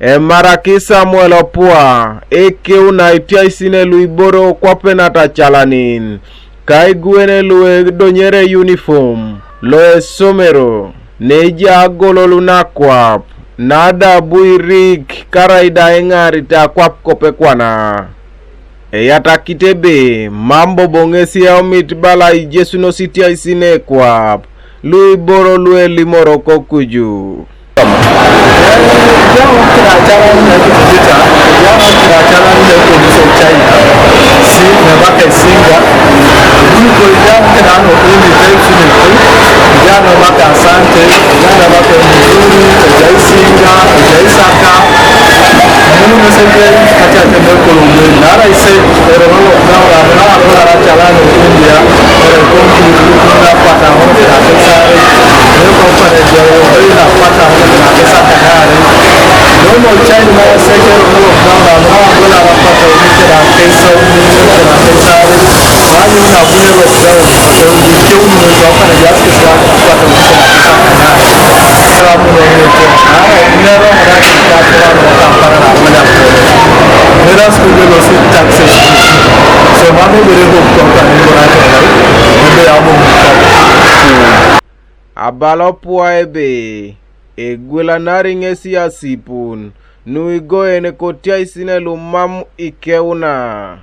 Maraki Samuel Opua Ekeun na Etiai sine luiboro kwa penata Acalanin ka Igoen lue donyere Euniform loe somero neja gololu na kwap nada buirik karaida engari ta kwap kopekwana yata kitebe mambo bongesi ya omit bala Jesu no Etiai sine kwap luiboro lue limoro kokuju Abalopua ebe egwela naringesi asipun nu Igoen kotia sine lumam Ekeuna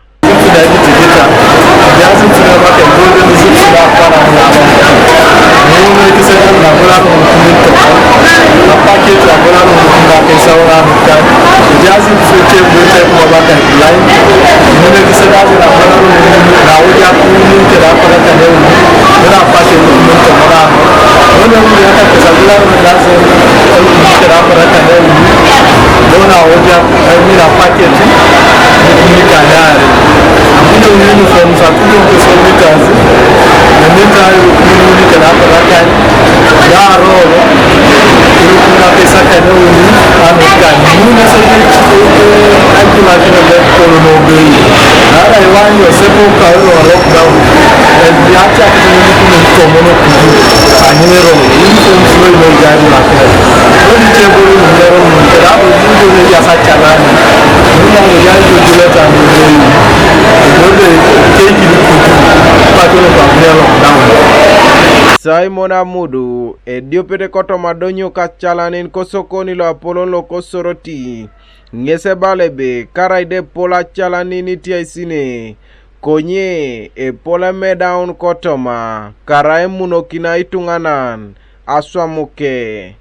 Simon Amudu ediopete koto madonyo ka Acalanin kosokoni lo Apollo lo kosoroti ngese balebe karaide pola Acalanin Etiai sine konye pola medaun kotoma karae munokina itunganan aswamuke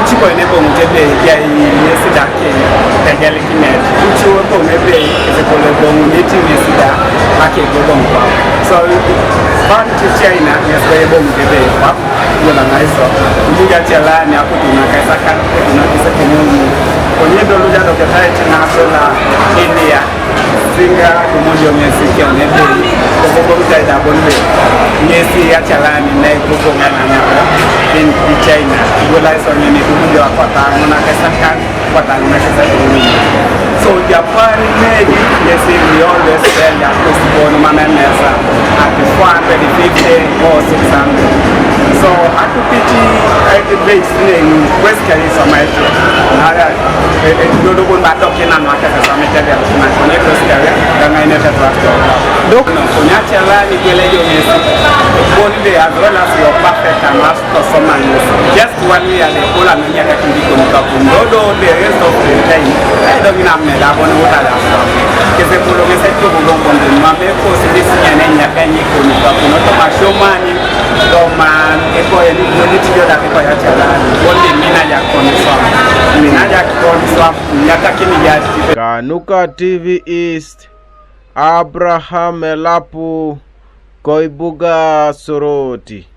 Chico nebo mjebe ya yesida ke tegele kinet uchi wako mebe ezekole bongu neti yesida ake gobongwa so ban to China yesbe bongu mjebe kwa wala naiso uliga Acalanin akutuna kaisa kan kuna kisa kenuni konye dolu jado ketai china sola India singa kumonjo mesi ke nebe kobo mtaida bonwe yesi Acalanin na kobo ngana in China wala so ni kumunjo apata ngona kaisa kan pata ngona kaisa kenuni so Japan maybe yes we always sell that postpone mananesa at 450 or 600 so akupiti the base in West Carolina Somalia nara dodo bon batoke na makasa Somalia na kone West Carolina kama ina tatu donc kunya Acalanin kelejo mesi bonde as well as your perfect and as Somalia just 1 year the whole anya kakindiko mkapundodo the rest of the time I don't mean da bona wala ke se polo ke se to bongo bonde mambe ko se disinya nenya kanyi ko ni ka kuno to mashomani to man e ko ye ni ni tiyo da ko ya Acalanin bonde mina ya konso nyaka kini ya Kanuka TV East Abraham Elapu Koibuga Soroti.